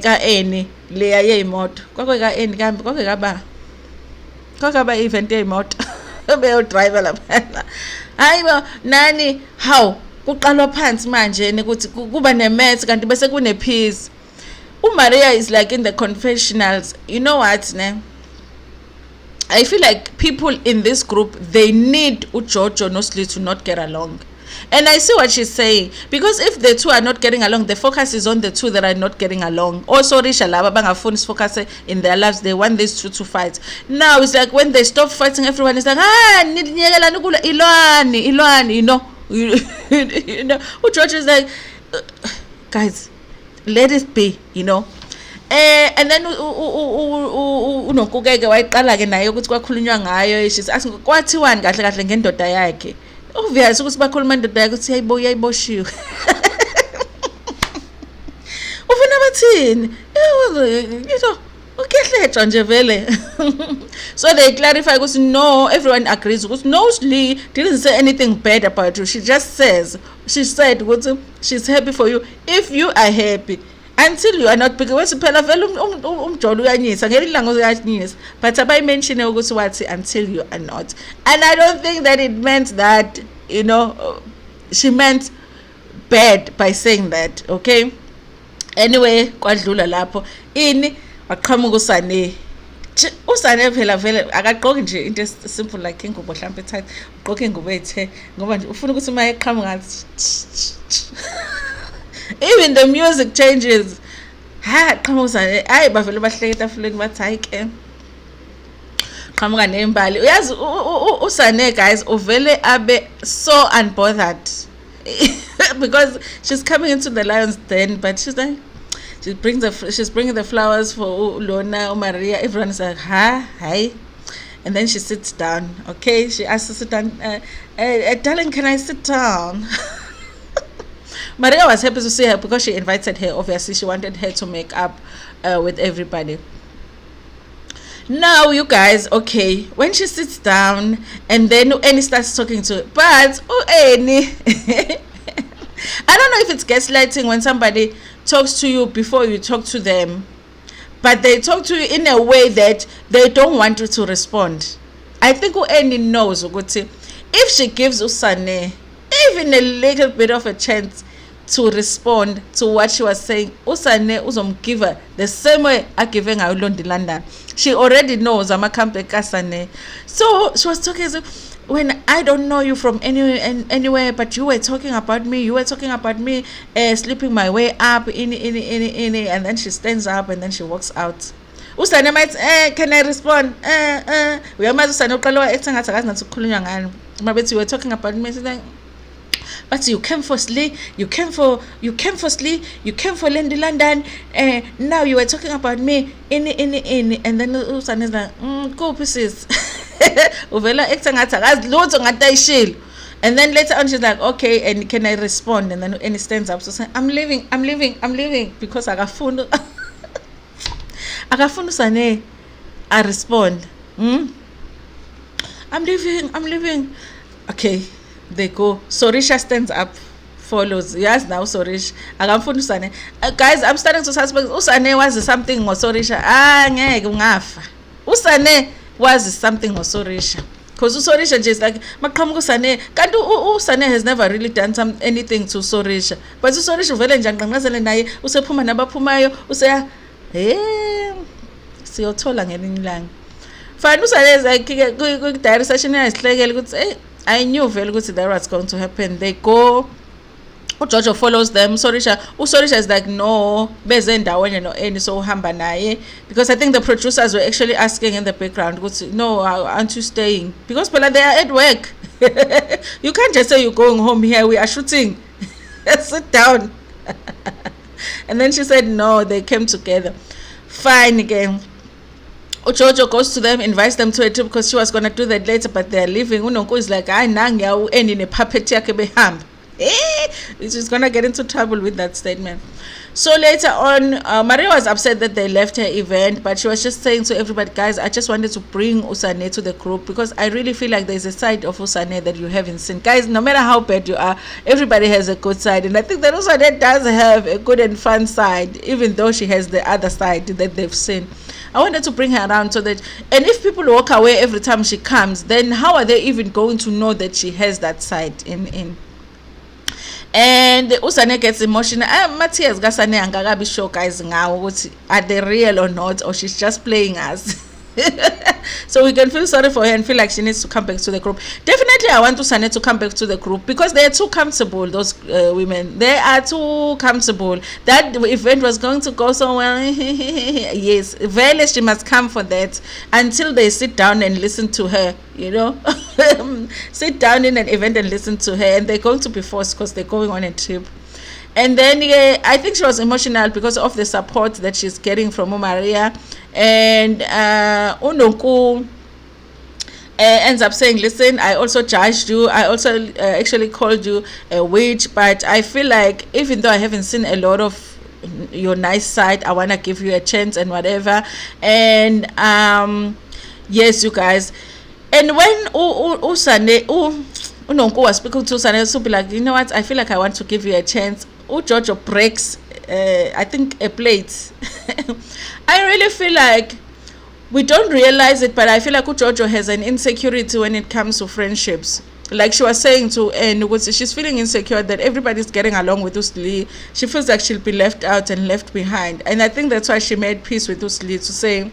ka Annie leya yeimoto. Kwakwe ka Annie kambe kwakaba event yeimoto. Beyo driver lapha. Hayibo nani, how kuqalwa phansi manje ukuthi kuba nematch kanti bese kune peace. Maria is like in the confessionals. You know what, ne? I feel like people in this group, they need Jojo no Sleigh to not get along. And I see what she's saying, because if the two are not getting along, the focus is on the two that are not getting along. Also, Risha Laba Bangafun is focusing in their lives. They want these two to fight. Now it's like when they stop fighting, everyone is like, Ilwani, Jojo is like, guys, let it be, and then unokukeke wayiqala ke naye ukuthi kwakhulunywa ngayo, she's asking kwathiwani kahle kahle ngendoda yakhe. Obvious ukuthi bakhuluma ngendoda yakhe ukuthi yayiboshiwe. Ufuna bathini? Ukehletshwa nje vele. So they clarify ukuthi no, everyone agrees ukuthi no, Sleigh didn't say anything bad about you. She said ukuthi she's happy for you if you are happy. Until you are not, because phela vele umjolo uyanyisa ngelilanga uyanyisa, but abayi mention ukuthi wathi until you are not. And I don't think that it meant that, she meant bad by saying that, okay? Anyway, kwadlula lapho ini waqhamuka usane phela vele akaqoki nje into simple like ingubo mhlawumbe tight, uqoke ingubo ethe ngoba nje ufuna ukuthi uma eqhamuka even the music changes. Qhamuka hayi bavele bahleke etafuleni bathi hayi ke qhamuka nembali. Uyazi usane guys uvele abe so unbothered because she's coming into the lion's den, but she's like, she's bringing the flowers for Lona, Maria. Everyone's like, hi. And then she sits down. Okay, she asks to sit down. Darling, can I sit down? Maria was happy to see her because she invited her. Obviously, she wanted her to make up with everybody. Now, you guys, okay, when she sits down and then Annie starts talking to her, but Annie, I don't know if it's gaslighting when somebody talks to you before you talk to them, but they talk to you in a way that they don't want you to respond. I think Annie knows, if she gives Usane even a little bit of a chance to respond to what she was saying, Usane uzomgive her the same way I giving her London. She already knows I'm a comeback kasane. So she was talking when I don't know you from anywhere, but you were talking about me. You were talking about me sleeping my way up in, and then she stands up and then she walks out. Usane might can I respond? We are usane uqala ethangathi akazi ukukhulunywa ngani. Mabethi you were talking about me. She's like, but you came for Sleigh, you came for Sleigh, you came for London, now you were talking about me in, and then usane is like, go pieces. Uvela ethangathi akazi lutho ngatayishilo. And then later on she's like, okay, and can I respond? And then he stands up, so saying, I'm leaving, because akafuna usane I respond. I'm leaving. Okay, they go. Sorisha stands up, follows. Yes, now Sorisha. Akamfuna usane. Guys, I'm starting to suspect usane was something ngo Sorisha. Ngeke ungafa. Usane was something ngo Sorisha. Because Sorisha just like maqhamuka usane. Kanti usane has never really done anything to Sorisha. But Sorisha vele nje anqanqazele naye usephuma nabaphumayo useya siyothola ngelinye ilanga. Fine usane like ku diary session yayihlekela ukuthi I knew very good that was going to happen. They go. Jojo follows them. Sorisha is like, no, so hamba naye. Because I think the producers were actually asking in the background, no, aren't you staying? Because they are at work. You can't just say you're going home here. We are shooting. Sit down. And then she said, no, they came together. Fine again. Jojo goes to them, invites them to a trip because she was going to do that later, but they're leaving. Noko is like, nang end in a puppet yakebe. She's going to get into trouble with that statement. So later on, Maria was upset that they left her event, but she was just saying to everybody, guys, I just wanted to bring Usane to the group because I really feel like there's a side of Usane that you haven't seen. Guys, no matter how bad you are, everybody has a good side. And I think that Usane does have a good and fun side, even though she has the other side that they've seen. I wanted to bring her around so that, and if people walk away every time she comes, then how are they even going to know that she has that side in? And Usane gets emotional. Matthias Gasane angakabi sure guys ngawo are they real or not, or she's just playing us. So we can feel sorry for her and feel like she needs to come back to the group. Definitely I want Usane to come back to the group because they are too comfortable, those women. They are too comfortable. That event was going to go so well. Yes, very she must come for that until they sit down and listen to her, sit down in an event and listen to her, and they're going to be forced because they're going on a trip. And then I think she was emotional because of the support that she's getting from Maria. And Noko ends up saying, listen, I also judged you. I also actually called you a witch. But I feel like even though I haven't seen a lot of your nice side, I want to give you a chance and whatever. And yes, you guys. And when Noko was speaking to Usane, so be like, you know what, I feel like I want to give you a chance. Jojo breaks I think a plate. I really feel like we don't realize it, but I feel like Jojo has an insecurity when it comes to friendships. Like she was saying to she's feeling insecure that everybody's getting along with Sleigh. She feels like she'll be left out and left behind. And I think that's why she made peace with Sleigh, to say,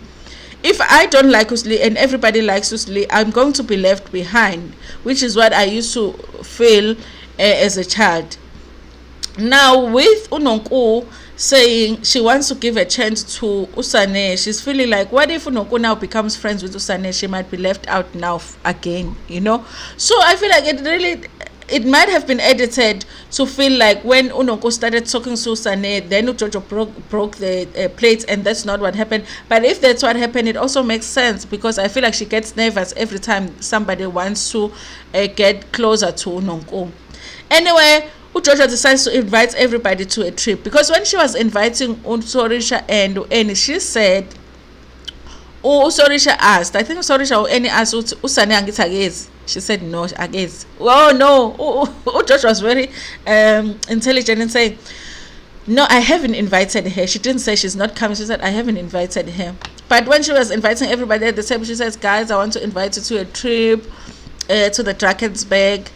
if I don't like Sleigh and everybody likes Sleigh, I'm going to be left behind, which is what I used to feel as a child. Now with Noko saying she wants to give a chance to Usane, she's feeling like, what if Noko now becomes friends with Usane? She might be left out now again, So I feel like it might have been edited to feel like when Noko started talking to Usane, then Jojo broke the plates, and that's not what happened. But if that's what happened, it also makes sense, because I feel like she gets nervous every time somebody wants to get closer to Noko. Anyway, Jojo decides to invite everybody to a trip, because when she was inviting Sorisha and Eni, she said, Sorisha asked, I think Sorisha or Eni asked Usane angita agezi. She said no, agezi. Oh no, Jojo was very intelligent and saying, no, I haven't invited her. She didn't say she's not coming. She said, I haven't invited her. But when she was inviting everybody at the table, she says, guys, I want to invite you to a trip to the Drakensberg.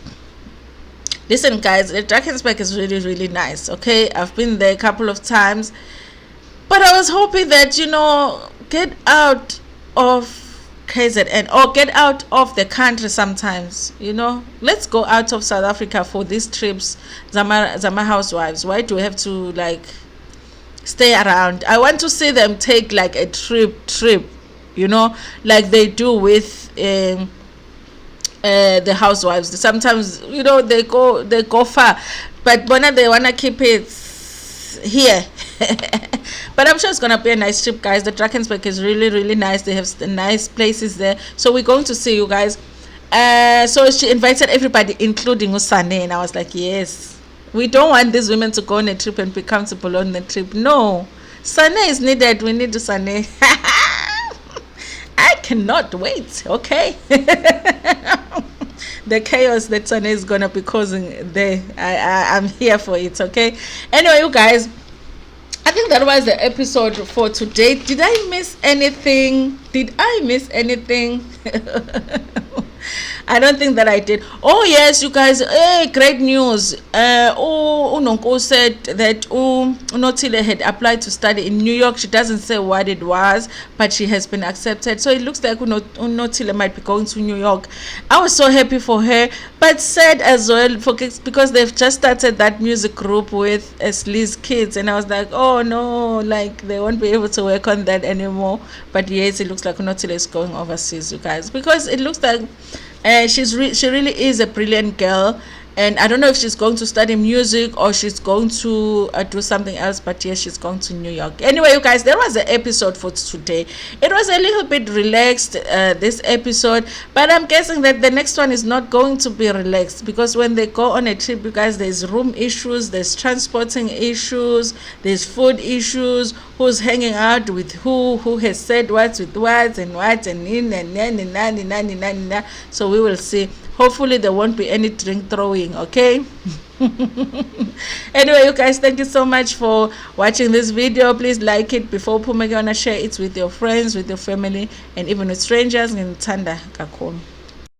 Listen, guys, the Drakensberg is really, really nice, okay? I've been there a couple of times. But I was hoping that, get out of KZN or get out of the country sometimes, you know. Let's go out of South Africa for these trips. Zama housewives, why do we have to like stay around? I want to see them take like a trip, you know, like they do with the housewives. Sometimes, you know, they go far, but when they wanna keep it here. But I'm sure it's gonna be a nice trip, guys. The Drakensberg is really nice. They have nice places there, so we're going to see you guys. So she invited everybody, including Usane, and I was like, yes, we don't want these women to go on a trip and be comfortable on the trip. No, Sane is needed. We need Sane. I cannot wait. Okay. The chaos that Sane is gonna be causing there, I'm here for it. Okay. Anyway, you guys, I think that was the episode for today. Did I miss anything? I don't think that I did. Oh yes, you guys, great news. Noko said that Notile had applied to study in New York. She doesn't say what it was, but she has been accepted. So it looks like Notile might be going to New York. I was so happy for her, but sad as well because they've just started that music group with Sleigh's kids, and I was like, oh no, like they won't be able to work on that anymore. But yes, it looks like Notile is going overseas, you guys, because it looks like she really is a brilliant girl, and I don't know if she's going to study music or she's going to do something else, but yes, she's going to New York. Anyway, you guys, that was the episode for today. It was a little bit relaxed, this episode, but I'm guessing that the next one is not going to be relaxed, because when they go on a trip, you guys, there's room issues, there's transporting issues, there's food issues, who's hanging out with who has said what's with what and what and in and so we will see. Hopefully there won't be any drink throwing, okay? Anyway, you guys, thank you so much for watching this video. Please like it before Pumegana, share it with your friends, with your family, and even with strangers. Ntanda kakhulu.